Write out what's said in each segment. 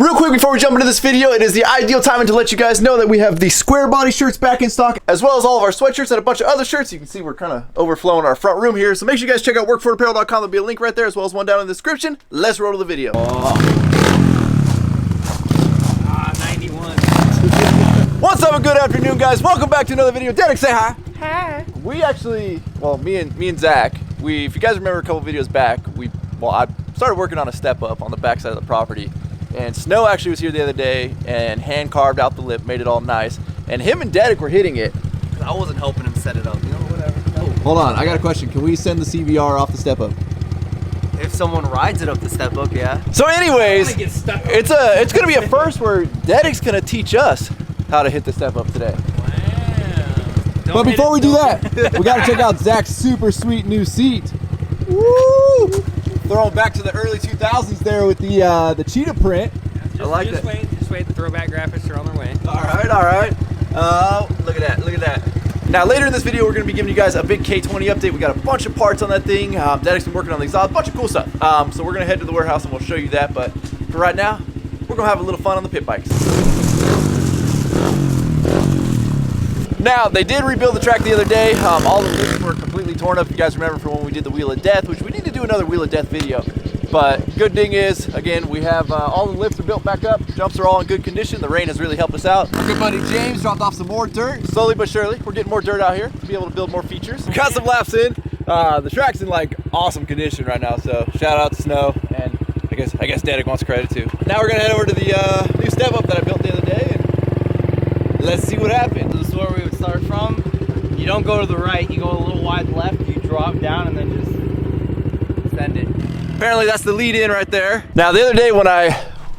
Real quick before we jump into this video, it is the ideal time to let you guys know that we have the square body shirts back in stock, as well as all of our sweatshirts and a bunch of other shirts. You can see we're kind of overflowing our front room here, so make sure you guys check out workforapparel.com. There'll be a link right there, as well as one down in the description. Let's roll to the video. 91. What's up and good afternoon, guys? Welcome back to another video. Derek, say hi. Hi. We actually, well, me and Zach, if you guys remember a couple videos back, I started working on a step up on the back side of the property, and Snow actually was here the other day and hand carved out the lip, made it all nice, and him and Derek were hitting it. I wasn't helping him set it up, you know, whatever. Oh, hold on, I got a question. Can we send the CVR off the step up? If someone rides it up the step up, yeah. So anyways, it's gonna be a first where Derek's gonna teach us how to hit the step up today. Wow. But before we do that, we gotta check out Zach's super sweet new seat. Woo! Throwing back to the early 2000s there with the cheetah print. I like that. Just wait, the throwback graphics are on their way. All right. Look at that. Now later in this video, we're gonna be giving you guys a big K20 update. We got a bunch of parts on that thing. Derek's been working on the exhaust, a bunch of cool stuff. So we're gonna head to the warehouse and we'll show you that. But for right now, we're gonna have a little fun on the pit bikes. Now, they did rebuild the track the other day. All the lifts were completely torn up, if you guys remember from when we did the Wheel of Death, which we need to do another Wheel of Death video. But good thing is, again, we have all the lifts are built back up. Jumps are all in good condition. The rain has really helped us out. Our good buddy James dropped off some more dirt. Slowly but surely, we're getting more dirt out here to be able to build more features. We got some laps in. The track's in like awesome condition right now, so shout out to Snow, and I guess Derek wants credit too. Now we're gonna head over to the new step up that I built the other day, and let's see what happens. This is where we would start from. You don't go to the right, you go a little wide left, you drop down and then just extend it. Apparently that's the lead in right there. Now the other day when I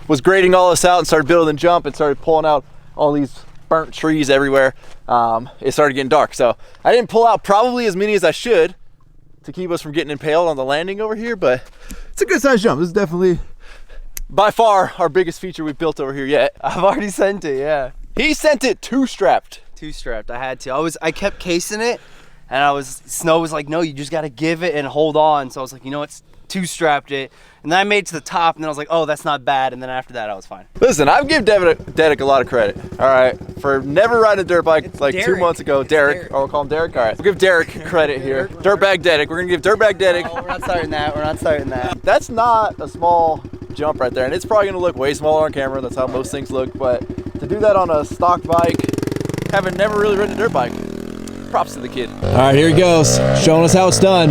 was grading all this out and started building the jump and started pulling out all these burnt trees everywhere, it started getting dark. So I didn't pull out probably as many as I should to keep us from getting impaled on the landing over here, but it's a good sized jump. This is definitely by far our biggest feature we've built over here yet. I've already sent it, yeah. He sent it two-strapped. Two-strapped, I had to. I kept casing it, and Snow was like, no, you just gotta give it and hold on. So I was like, you know what, two-strapped it. And then I made it to the top, and then I was like, oh, that's not bad. And then after that, I was fine. Listen, I've given Derek a lot of credit, all right, for never riding a dirt bike. It's like Derek. 2 months ago. Derek, or we'll call him Derek. All right, we'll give Derek credit here. Dirtbag Derek. We're gonna give Dirtbag Derek. No, we're not starting that. We're not starting that. That's not a small jump right there, and it's probably gonna look way smaller on camera. That's how most things look, but to do that on a stock bike, having never really ridden a dirt bike, props to the kid. All right, here he goes, showing us how it's done.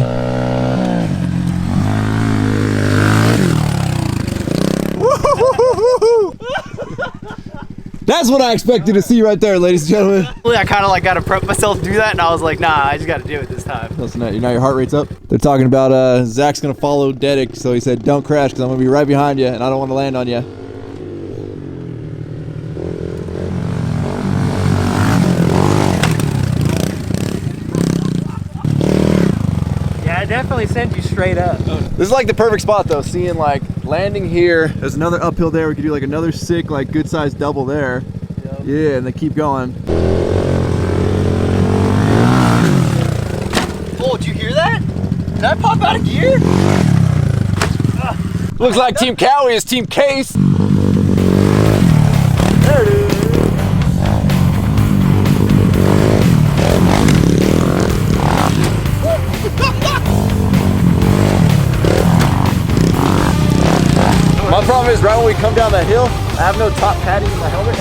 That's what I expected to see right there, ladies and gentlemen. I kind of like got to prep myself to do that, and I was like, nah, I just got to do it this time. Listen, now your heart rate's up. They're talking about Zach's gonna follow Derek, so he said, don't crash, because I'm gonna be right behind you, and I don't want to land on you. I definitely sent you straight up. This is like the perfect spot though, seeing like landing here. There's another uphill there. We could do like another sick, like good sized double there. Yep. Yeah, and then keep going. Oh, did you hear that? Did that pop out of gear? Looks like Team Cowie is Team Case. There it is. My problem is right when we come down that hill, I have no top padding in my helmet.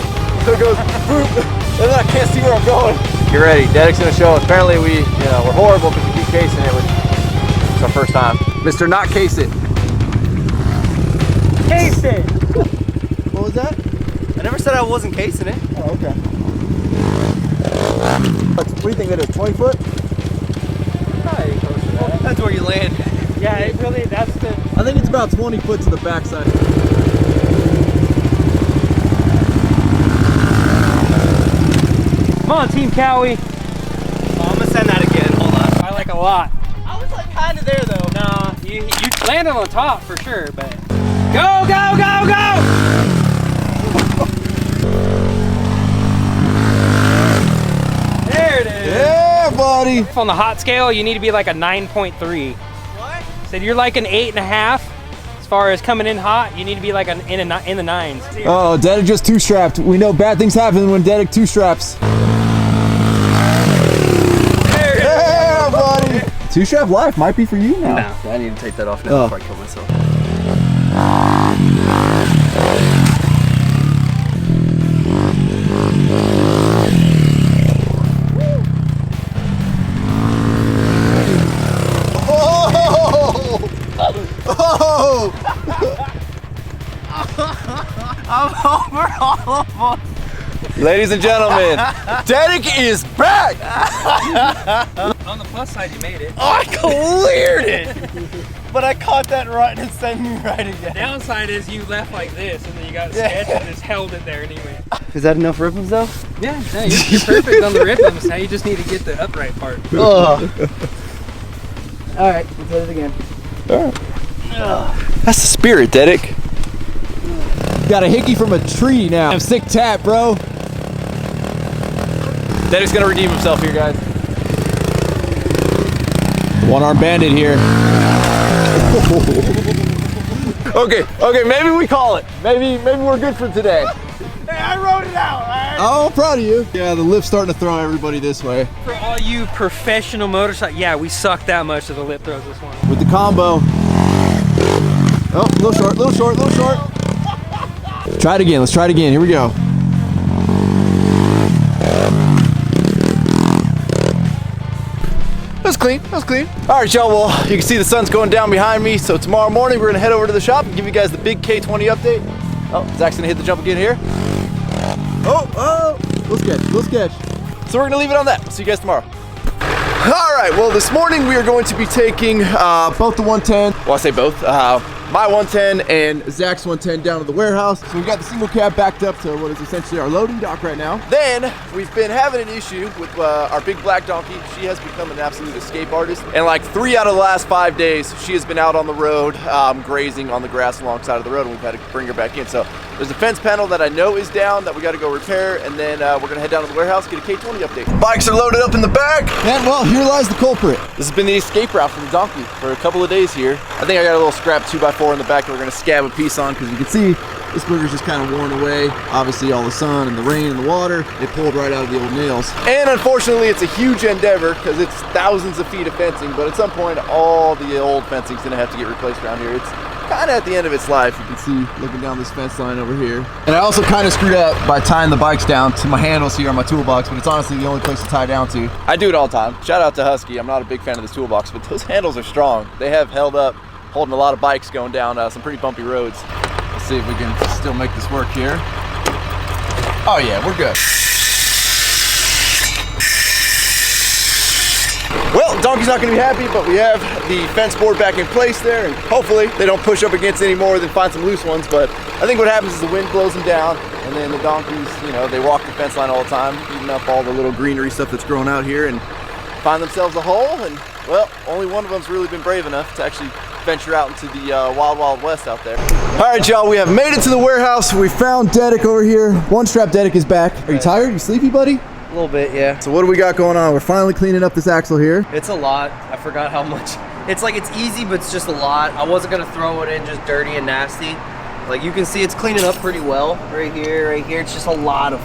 So it goes boop, and then I can't see where I'm going. Get ready, Derek's gonna show us. Apparently we're horrible because we keep casing it, which is our first time. Mr. Not Case It. Case it! What was that? I never said I wasn't casing it. Oh, okay. What do you think that is, 20 foot? Probably close to that. That's where you land. Yeah, it really, that's the... I think it's about 20 foot to the backside. Come on, Team Cowie. Oh, I'm gonna send that again, hold on. I like a lot. I was like kind of there though. No, you landed on top for sure, but... Go, go, go, go! There it is. Yeah, buddy. On the hot scale, you need to be like a 9.3. What? Said you're like an 8.5. As far as coming in hot, you need to be like in the nines. Oh, Dedic just two-strapped. We know bad things happen when Dedic two-straps. Yeah, buddy. Two-strap life might be for you now. No. I need to take that off now before I kill myself. Oh! I'm over all of them. Ladies and gentlemen, Dedic is back! On the plus side, you made it. Oh, I cleared it! But I caught that right and sent me right again. The downside is you left like this, and then you got sketch and just held it there anyway. Is that enough ribbons though? Yeah, no, you're perfect on the rhythms. Now you just need to get the upright part. Alright, let's hit it again. That's the spirit, Dedic. Got a hickey from a tree now. I'm sick tap, bro. Dedic's gonna redeem himself here, guys. One arm bandit here. Okay, maybe we call it. Maybe we're good for today. Hey, I wrote it out, alright? Oh, I'm proud of you. Yeah, the lift's starting to throw everybody this way. For all you professional motorcycle, yeah, we suck that much that the lip throws this one. With the combo. Oh, a little short. Try it again, let's try it again. Here we go. That was clean. All right, y'all, well, you can see the sun's going down behind me, so tomorrow morning we're gonna head over to the shop and give you guys the big K20 update. Oh, Zach's gonna hit the jump again here. Oh, little sketch. So we're gonna leave it on that. See you guys tomorrow. All right, well, this morning we are going to be taking both the 110, well, I say both, my 110 and Zach's 110 down to the warehouse. So we've got the single cab backed up to what is essentially our loading dock right now. Then we've been having an issue with our big black donkey. She has become an absolute escape artist. And like 3 out of the last 5 days, she has been out on the road, grazing on the grass alongside of the road, and we've had to bring her back in. So there's a fence panel that I know is down that we got to go repair, and then we're gonna head down to the warehouse, get a K20 update. Bikes are loaded up in the back, and well, here lies the culprit. This has been the escape route from the donkey for a couple of days here. I think I got a little scrap 2x4 in the back that we're gonna scab a piece on, because you can see this booger's just kind of worn away. Obviously all the sun and the rain and the water, it pulled right out of the old nails. And unfortunately it's a huge endeavor because it's thousands of feet of fencing, but at some point all the old fencing's gonna have to get replaced around here. It's kind of at the end of its life. You can see looking down this fence line over here. And I also kind of screwed up by tying the bikes down to my handles here on my toolbox, but it's honestly the only place to tie down to. I do it all the time. Shout out to Husky. I'm not a big fan of this toolbox, but those handles are strong. They have held up, holding a lot of bikes going down some pretty bumpy roads. Let's see if we can still make this work here. Oh yeah, we're good. Well, Donkey's not gonna be happy, but we have the fence board back in place there, and hopefully they don't push up against any more than find some loose ones. But I think what happens is the wind blows them down, and then the donkeys, you know, they walk the fence line all the time, eating up all the little greenery stuff that's growing out here, and find themselves a hole. And well, only one of them's really been brave enough to actually venture out into the wild, wild west out there. All right, y'all, we have made it to the warehouse. We found Dedic over here. One strap Dedic is back. Are you tired? You sleepy, buddy? A little bit, yeah. So what do we got going on? We're finally cleaning up this axle here. It's a lot. I forgot how much. It's like it's easy, but it's just a lot. I wasn't gonna throw it in just dirty and nasty. Like you can see it's cleaning up pretty well. Right here. It's just a lot of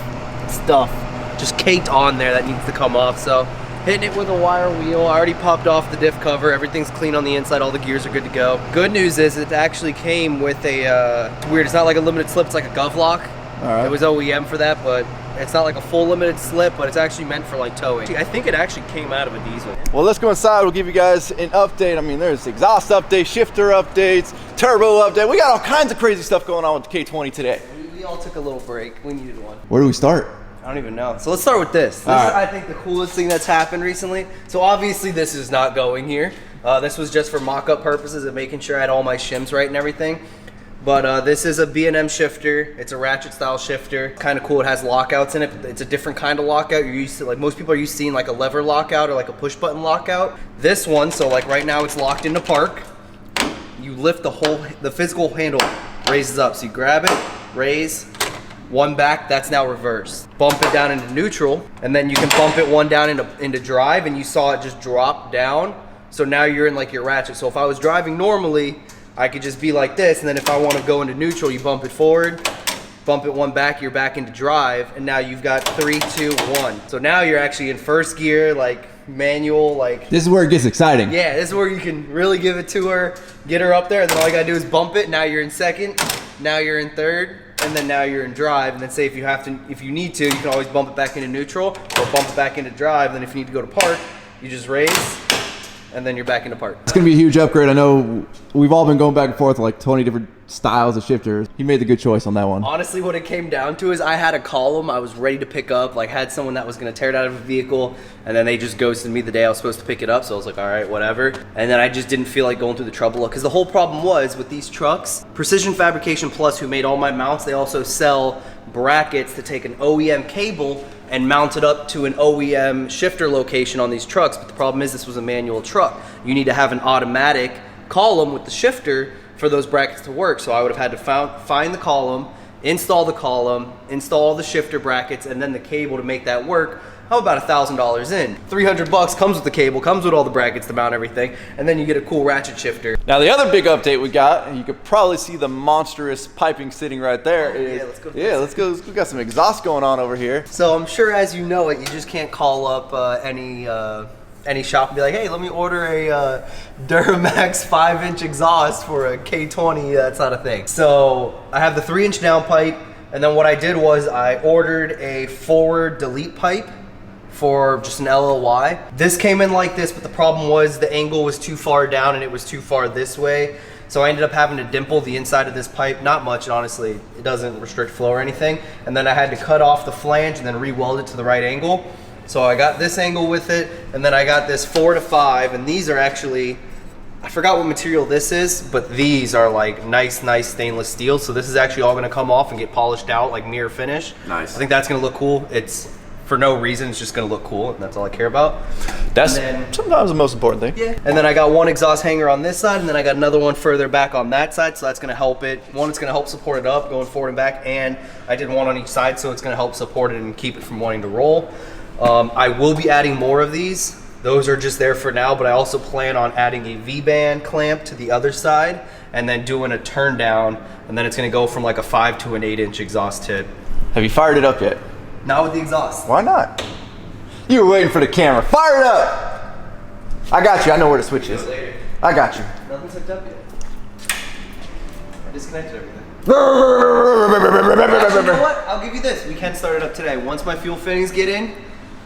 stuff just caked on there that needs to come off. So hitting it with a wire wheel. I already popped off the diff cover. Everything's clean on the inside. All the gears are good to go. Good news is it actually came with a, it's weird. It's not like a limited slip. It's like a gov lock. All right. It was OEM for that, but it's not like a full limited slip, but it's actually meant for like towing. I think it actually came out of a diesel. Well, let's go inside. We'll give you guys an update. I mean, there's exhaust updates, shifter updates, turbo update. We got all kinds of crazy stuff going on with the K20 today. We all took a little break. We needed one. Where do we start? I don't even know. So let's start with this. This is, I think, the coolest thing that's happened recently. So obviously this is not going here. This was just for mock-up purposes and making sure I had all my shims right and everything. But this is a B&M shifter. It's a ratchet style shifter. Kind of cool. It has lockouts in it. But it's a different kind of lockout. You're used to, like most people are used to seeing like a lever lockout or like a push button lockout. This one, so like right now it's locked into park. You lift the physical handle raises up. So you grab it, raise, one back, that's now reverse. Bump it down into neutral, and then you can bump it one down into drive, and you saw it just drop down. So now you're in like your ratchet. So if I was driving normally, I could just be like this, and then if I want to go into neutral, you bump it forward, bump it one back, you're back into drive, and now you've got 3, 2, 1. So now you're actually in first gear, like manual, like. This is where it gets exciting. Yeah, this is where you can really give it to her, get her up there, and then all you gotta do is bump it. Now you're in second, now you're in third, and then now you're in drive. And then say if you need to, you can always bump it back into neutral or bump it back into drive. And then if you need to go to park, you just raise, and then you're back into park. It's gonna be a huge upgrade. I know we've all been going back and forth like 20 different styles of shifters. You made the good choice on that one. Honestly, what it came down to is I had a column I was ready to pick up, like had someone that was gonna tear it out of a vehicle, and then they just ghosted me the day I was supposed to pick it up, so I was like, all right, whatever. And then I just didn't feel like going through the trouble, because the whole problem was with these trucks, Precision Fabrication Plus, who made all my mounts, they also sell brackets to take an OEM cable and mount it up to an OEM shifter location on these trucks. But the problem is this was a manual truck. You need to have an automatic column with the shifter for those brackets to work. So I would have had to find the column, install the shifter brackets, and then the cable to make that work. I'm about $1,000 in. $300 comes with the cable, comes with all the brackets to mount everything, and then you get a cool ratchet shifter. Now the other big update we got, and you could probably see the monstrous piping sitting right there. Yeah, let's go. Yeah, let's go. We got some exhaust going on over here. So I'm sure as you know it, you just can't call up any shop and be like, hey, let me order a Duramax 5-inch exhaust for a K20. That's not a thing. So I have the 3-inch downpipe, and then what I did was I ordered a forward delete pipe for just an LLY. This came in like this, but the problem was the angle was too far down and it was too far this way. So I ended up having to dimple the inside of this pipe. Not much, honestly. It doesn't restrict flow or anything. And then I had to cut off the flange and then re-weld it to the right angle. So I got this angle with it, and then I got this 4 to 5, and these are actually, I forgot what material this is, but these are like nice stainless steel. So this is actually all gonna come off and get polished out, like mirror finish. Nice. I think that's gonna look cool. It's, for no reason, it's just gonna look cool, and that's all I care about. That's sometimes the most important thing. Yeah. And then I got one exhaust hanger on this side, and then I got another one further back on that side, so that's gonna help it. One, it's gonna help support it up, going forward and back, and I did one on each side, so it's gonna help support it and keep it from wanting to roll. I will be adding more of these. Those are just there for now, but I also plan on adding a V-band clamp to the other side, and then doing a turn down, and then it's gonna go from like a 5 to an 8-inch exhaust tip. Have you fired it up yet? Not with the exhaust. Why not? You were waiting for the camera. Fire it up! I got you. I know where the switch is. I got you. Nothing's hooked up yet. I disconnected everything. Actually, you know what? I'll give you this. We can start it up today. Once my fuel fittings get in,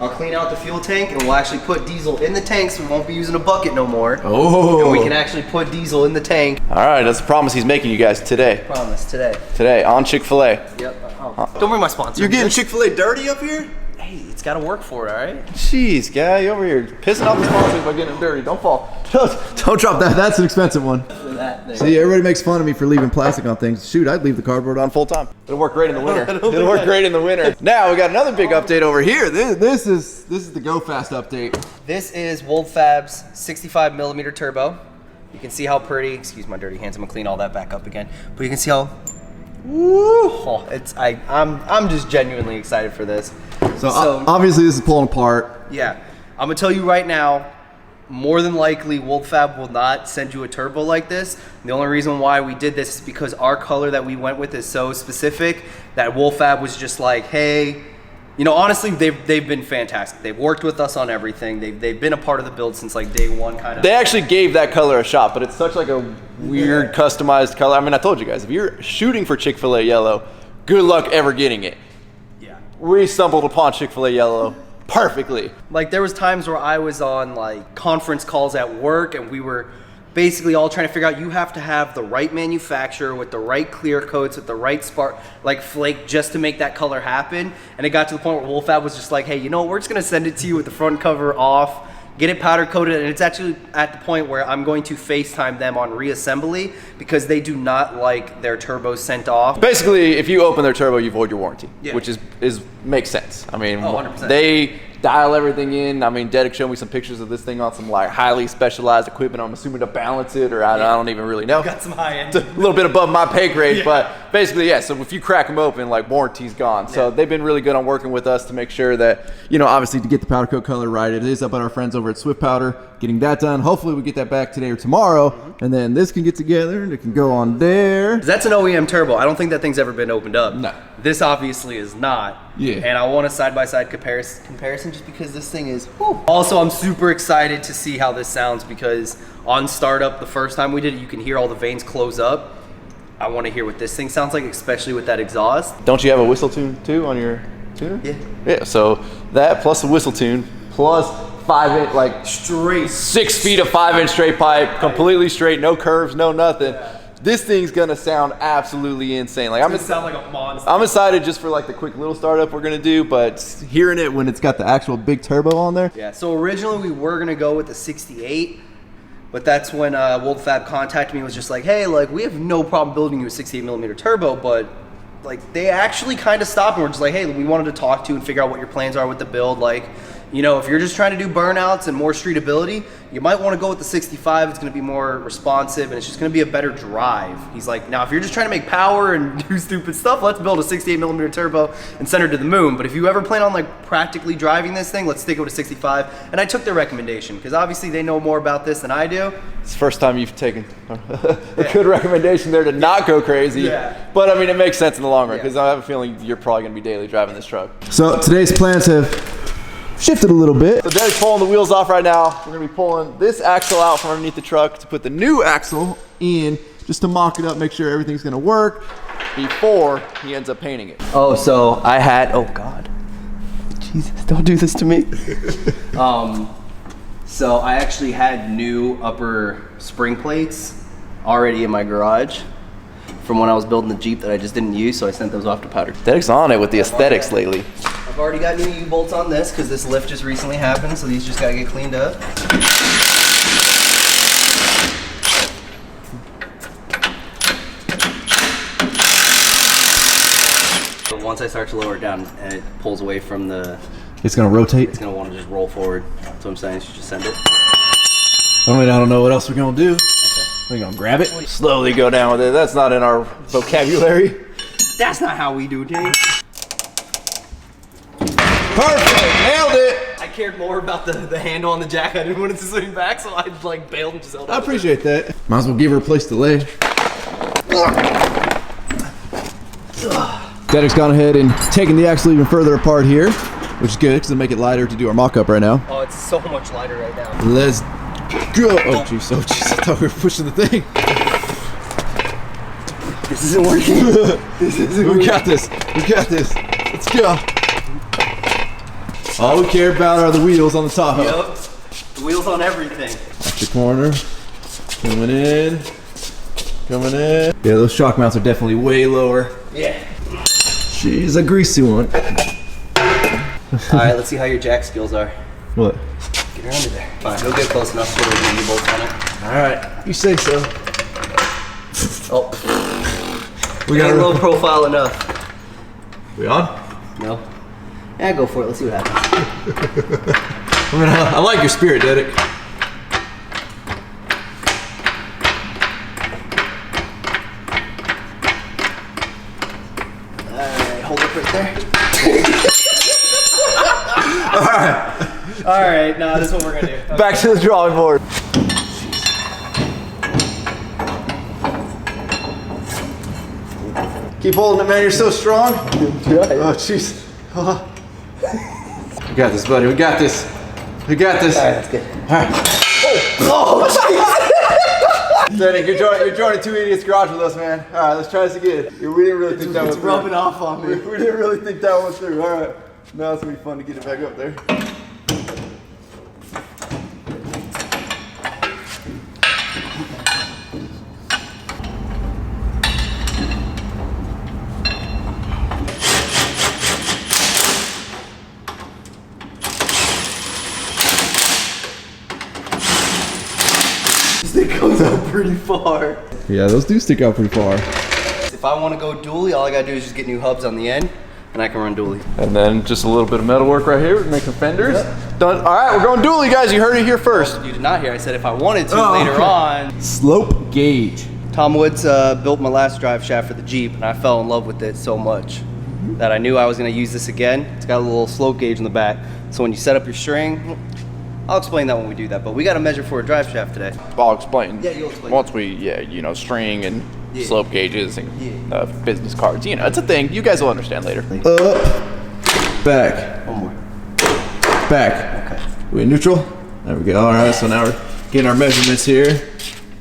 I'll clean out the fuel tank, and we'll actually put diesel in the tank, so we won't be using a bucket no more. Oh. And we can actually put diesel in the tank. All right, that's a promise he's making you guys today. Promise, today. Today, on Chick-fil-A. Yep. Oh. Don't bring my sponsor. You're getting Chick-fil-A dirty up here? Hey, it's got to work for it, all right? Jeez, guy, you over here pissing off the sponsors by getting them dirty. Don't fall. Don't drop that. That's an expensive one. For that thing. See, everybody makes fun of me for leaving plastic on things. Shoot, I'd leave the cardboard on full time. It'll work great in the winter. It'll work great in the winter. Now we got another big update over here. This is the Go Fast update. This is Wolfab's 65mm turbo. You can see how pretty. Excuse my dirty hands. I'm gonna clean all that back up again. But you can see how. Woo! Oh, I'm just genuinely excited for this. So obviously this is pulling apart. Yeah, I'm gonna tell you right now, more than likely Wolfab will not send you a turbo like this. The only reason why we did this is because our color that we went with is so specific that Wolfab was just like, hey, you know, honestly, they've been fantastic. They've worked with us on everything. They've been a part of the build since like day one, kind of. They actually gave that color a shot, but it's such like a weird customized color. I mean, I told you guys, if you're shooting for Chick-fil-A yellow, good luck ever getting it. Yeah. We stumbled upon Chick-fil-A yellow perfectly. Like there was times where I was on like conference calls at work, and we were basically all trying to figure out, you have to have the right manufacturer with the right clear coats with the right spark, like flake, just to make that color happen. And it got to the point where Wolfab was just like, hey, you know, we're just gonna send it to you with the front cover off, get it powder coated, and it's actually at the point where I'm going to FaceTime them on reassembly because they do not like their turbos sent off. Basically, if you open their turbo, you void your warranty, yeah. which is makes sense. I mean, 100%. They dial everything in. I mean, Dedek showed me some pictures of this thing on some like highly specialized equipment. I'm assuming to balance it, or I don't even really know. Got some high end. It's a little bit above my pay grade, but basically, yeah. So if you crack them open, like warranty's gone. Yeah. So they've been really good on working with us to make sure that, you know, obviously to get the powder coat color right. It is up at our friends over at Swift Powder. getting that done. Hopefully we get that back today or tomorrow, and then this can get together and it can go on there. That's an OEM turbo. I don't think that thing's ever been opened up. No. This obviously is not. Yeah. And I want a side-by-side comparison just because this thing is, whew. Also, I'm super excited to see how this sounds because on startup, the first time we did it, you can hear all the veins close up. I want to hear what this thing sounds like, especially with that exhaust. Don't you have a whistle tune too on your tuner? Yeah. Yeah, so that plus the whistle tune plus 5-inch, like Straight. 6 feet of 5-inch straight pipe, completely straight, no curves, no nothing. Yeah. This thing's gonna sound absolutely insane. Like It's gonna sound like a monster. I'm excited just for like the quick little startup we're gonna do, but hearing it when it's got the actual big turbo on there. Yeah, so originally we were gonna go with the 68, but that's when World Fab contacted me and was just like, hey, like we have no problem building you a 68mm turbo, but like they actually kind of stopped and were just like, hey, we wanted to talk to you and figure out what your plans are with the build. Like, you know, if you're just trying to do burnouts and more streetability, you might want to go with the 65. It's going to be more responsive and it's just going to be a better drive. He's like, now if you're just trying to make power and do stupid stuff, let's build a 68mm turbo and send her to the moon. But if you ever plan on like practically driving this thing, let's stick with a 65. And I took their recommendation because obviously they know more about this than I do. It's the first time you've taken a good recommendation there to not go crazy. Yeah. But I mean, it makes sense in the long run Yeah. because I have a feeling you're probably going to be daily driving this truck. So today's plans have shifted a little bit. So Derek's pulling the wheels off right now. We're going to be pulling this axle out from underneath the truck to put the new axle in, just to mock it up, make sure everything's going to work before he ends up painting it. Oh, so I had, oh God. Jesus, don't do this to me. So I actually had new upper spring plates already in my garage from when I was building the Jeep that I just didn't use, so I sent those off to powder. Derek's on it with the aesthetics lately. I've already got new U-bolts on this because this lift just recently happened, so these just gotta get cleaned up. But once I start to lower it down and it pulls away from the, It's gonna rotate. it's gonna want to just roll forward. That's what I'm saying, so just send it. I don't know what else we're gonna do. We're gonna grab it. Slowly go down with it. That's not in our vocabulary. That's not how we do things. Perfect, nailed it. I cared more about the handle on the jack. I didn't want it to swing back, so I like bailed and just held I on. appreciate that. Might as well give her a place to lay. Derek's gone ahead and taken the axle even further apart here, which is good because it'll make it lighter to do our mock-up right now. Oh, it's so much lighter right now. Let's go. Oh jeez, I thought we were pushing the thing. This isn't working. This isn't working. We got this. We got this. Let's go. All we care about are the wheels on the Tahoe. Yep. The wheels on everything. Watch the corner. Coming in. Coming in. Yeah, those shock mounts are definitely way lower. Yeah. She's a greasy one. Alright, let's see how your jack skills are. What? Get her under there. Fine, don't get close enough so there'll be U-bolts on it. Alright, you say so. Oh. We Ain't got low profile enough. We on? No. Yeah, go for it. Let's see what happens. I like your spirit, Derek. Alright, hold it right there. Alright, nah, this is what we're gonna do. Okay. Back to the drawing board. Keep holding it, man. You're so strong. Oh, jeez. Oh. We got this, buddy. We got this. We got this. Alright, that's good. Alright. Oh, Derek, you're joining Two Idiots Garage with us, man. All right, let's try this again. We didn't really think that it's was rubbing off on me. We didn't really think that one through. All right, now it's gonna be fun to get it back up there. It goes out pretty far. Yeah, those do stick out pretty far. If I want to go dually, all I gotta do is just get new hubs on the end, and I can run dually. And then just a little bit of metal work right here. We can make some fenders. Yep. Done. All right, we're going dually, guys. You heard it here first. You did not hear. I said if I wanted to Oh, later okay. on. Slope gauge. Tom Woods built my last drive shaft for the Jeep, and I fell in love with it so much that I knew I was gonna use this again. It's got a little slope gauge in the back, so when you set up your string, I'll explain that when we do that, but we got to measure for a drive shaft today. I'll explain. Yeah, you'll explain. Once we, you know, string and Yeah. slope gauges and business cards. You know, it's a thing. You guys will understand later. Up, back, One more. back. Okay. We in neutral? There we go. All right, so now we're getting our measurements here.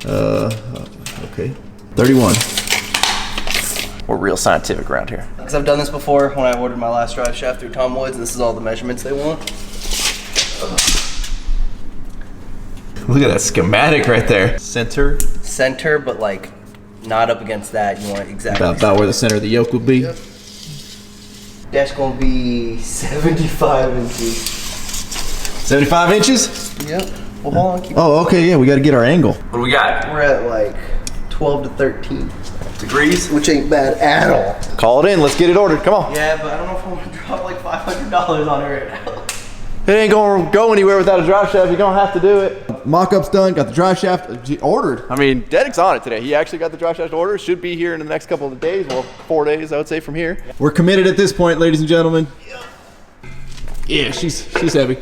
Okay, 31. We're real scientific around here. Because I've done this before when I ordered my last drive shaft through Tom Woods. This is all the measurements they want. Look at that schematic right there. Center. Center, but like not up against that. You want it exactly. About where the center of the yoke would be. Yep. That's gonna be 75 inches. 75 inches? Yep. Well, hold on. Keep Oh, okay, yeah, we got to get our angle. What do we got? We're at like 12 to 13 Degrees? which ain't bad at all. Call it in. Let's get it ordered. Come on. Yeah, but I don't know if I want to drop like $500 on it right now. It ain't going to go anywhere without a drive shaft. You're going to have to do it. Mock-up's done, got the drive shaft ordered. I mean, Dedek's on it today. He actually got the drive shaft order. Should be here in the next couple of days. Well, 4 days, I would say, from here. We're committed at this point, ladies and gentlemen. Yeah, she's heavy.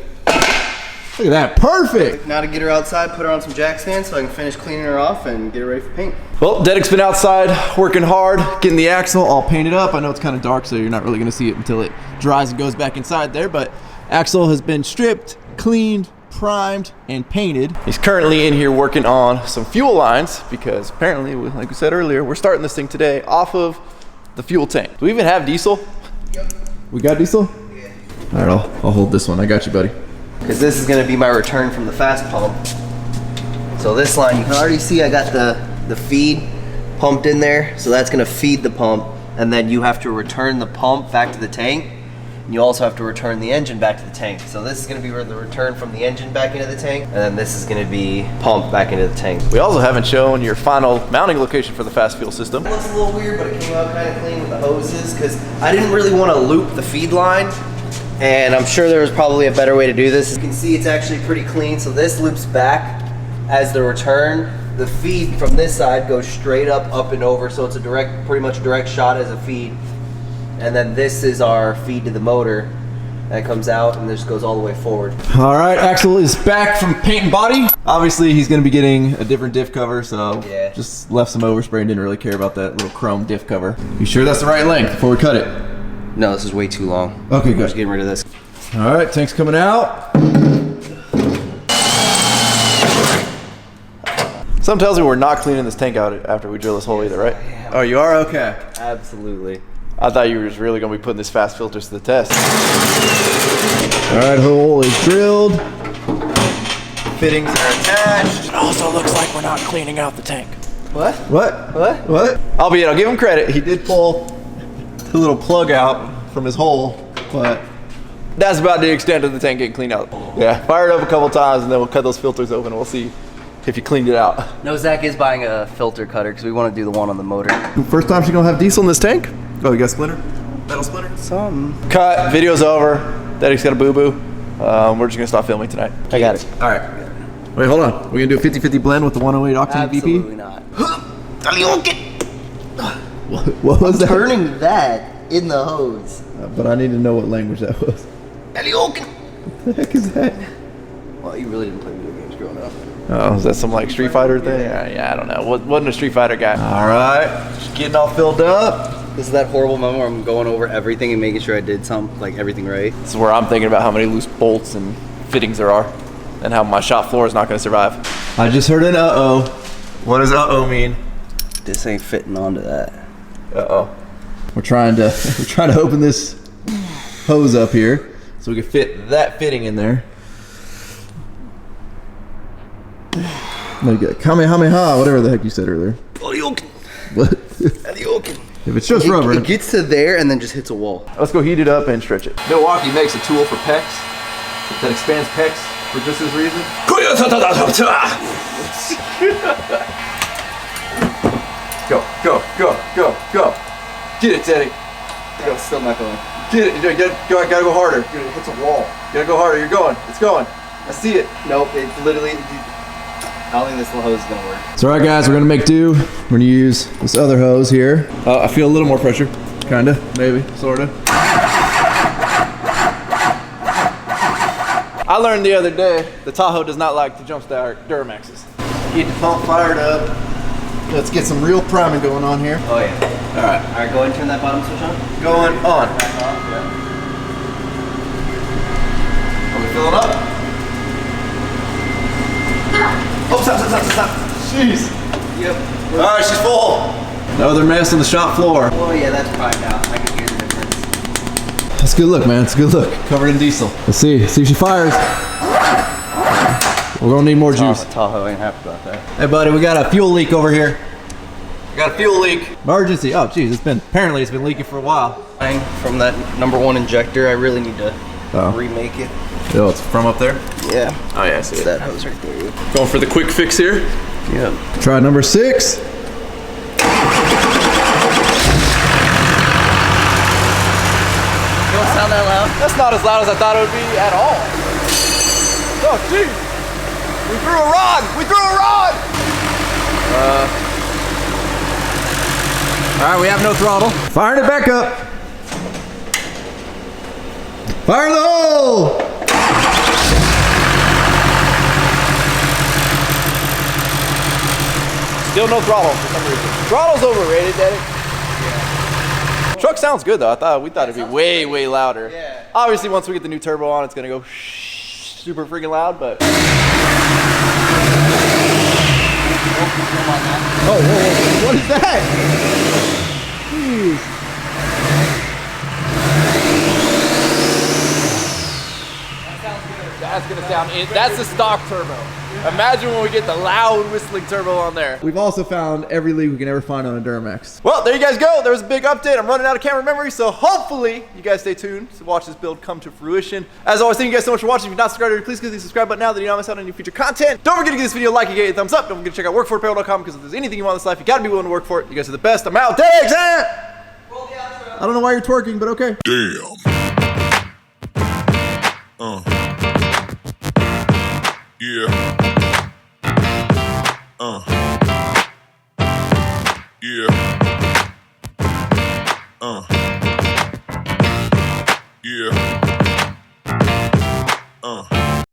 Look at that, perfect. Now to get her outside, put her on some jack stands so I can finish cleaning her off and get her ready for paint. Well, Dedek's been outside working hard, Getting the axle all painted up. I know it's kind of dark, so you're not really gonna see it until it dries and goes back inside there, but axle has been stripped, cleaned, primed, and painted. He's currently in here working on some fuel lines because apparently, like we said earlier, we're starting this thing today off of the fuel tank. Do we even have diesel? We got diesel? Yeah. All right, I'll hold this one. I got you, buddy. Because this is going to be my return from the fast pump. So this line, you can already see I got the feed pumped in there. So that's going to feed the pump. And then you have to return the pump back to the tank. And you also have to return the engine back to the tank. So this is going to be the return from the engine back into the tank. And then this is going to be pumped back into the tank. We also haven't shown your final mounting location for the fast fuel system. It looks a little weird, but it came out kind of clean with the hoses because I didn't really want to loop the feed line. And I'm sure there was probably a better way to do this. You can see it's actually pretty clean. So this loops back as the return. The feed from this side goes straight up and over. So it's a pretty much a direct shot as a feed. And then this is our feed to the motor that comes out and this goes all the way forward. All right, Axel is back from paint and body. Obviously, he's gonna be getting a different diff cover, so Yeah. just left some overspray and didn't really care about that little chrome diff cover. You sure that's the right length before we cut it? No, this is way too long. Okay, I'm just good. getting rid of this. All right, tank's coming out. Something tells me we're not cleaning this tank out after we drill this hole either, right? Oh, you are? Okay. Absolutely. I thought you were just really going to be putting this fast filters to the test. All right, hole is drilled. Fittings are attached. It also looks like we're not cleaning out the tank. What? What? What? What? Albeit, I'll give him credit. He did pull the little plug out from his hole, but That's about the extent of the tank getting cleaned out. Yeah, fire it up a couple times and then we'll cut those filters open and we'll see if you cleaned it out. No, Zach is buying a filter cutter because we want to do the one on the motor. first time she's gonna have diesel in this tank? Oh, you got a splinter? Metal splinter? Some. Cut, video's over. Daddy's got a boo-boo. We're just gonna stop filming tonight. I got it. All right. Wait, hold on. We're gonna do a 50-50 blend with the 108 octane VP? Absolutely not. What was that? Turning that in the hose. But I need to know what language that was. What the heck is that? Well, you really didn't play video games growing up. Oh, is that some like Street Fighter thing? Yeah, I don't know. Wasn't a Street Fighter guy. All right, just getting all filled up. This is that horrible moment where I'm going over everything and making sure I did everything right. This is where I'm thinking about how many loose bolts and fittings there are and how my shop floor is not gonna survive. I just heard an uh-oh. What does uh-oh mean? This ain't fitting onto that. Uh-oh. We're trying to open this hose up here so we can fit that fitting in there. There you go. Kamehameha, whatever the heck you said earlier. What? If it's just rubber. It gets to there and then just hits a wall. Let's go heat it up and stretch it. Milwaukee makes a tool for pecs that expands pecs for just this reason. Go, go, go, go, go. Get it, Teddy. It's still not going. Get it. You gotta go harder. Dude, it hits a wall. You gotta go harder. You're going. It's going. I see it. Nope, it literally, I don't think this little hose is gonna work. It's all right, guys. We're gonna make do. We're gonna use this other hose here. I feel a little more pressure, kinda, maybe, sorta. I learned the other day the Tahoe does not like to jump start Duramaxes. Get the pump fired up. Let's get some real priming going on here. Oh yeah. All right. All right, go ahead and turn that bottom switch on. Going on. Back off. Yeah. Are we filling up? Oh, stop. Jeez. Yep. All right, she's full. Another mess on the shop floor. Oh yeah, that's primed out. I can hear the difference. That's a good look, man. It's a good look. Covered in diesel. Let's see if she fires. We're gonna need more juice. Tahoe ain't happy about that. Hey, buddy, we got a fuel leak over here. We got a fuel leak. Emergency. Oh, geez, apparently it's been leaking for a while. From that #1 injector, I really need to remake it. Oh, it's from up there? Yeah. Oh yeah, I see That hose right there. Going for the quick fix here. Yep. Try number 6. Don't sound that loud. That's not as loud as I thought it would be at all. Oh, geez. We threw a rod. All right, we have no throttle. Firing it back up. Fire in the hole. Still no throttle for some reason. Throttle's overrated, Daddy. Yeah. Truck sounds good though. We thought it'd be way louder. Yeah. Obviously, once we get the new turbo on, it's gonna go super freaking loud, but. Oh, whoa. What is that? Jeez. That's gonna sound. That's the stock turbo. Imagine when we get the loud whistling turbo on there. We've also found every leak we can ever find on a Duramax. Well, there you guys go. There was a big update. I'm running out of camera memory, so hopefully you guys stay tuned to watch this build come to fruition. As always, thank you guys so much for watching. If you're not subscribed already, please click the subscribe button now that you don't miss out on any future content. Don't forget to give this video a like and get a thumbs up. Don't forget to check out workforapparel.com because if there's anything you want in this life, you gotta be willing to work for it. You guys are the best. I'm out. Thanks, I don't know why you're twerking, but okay. Damn.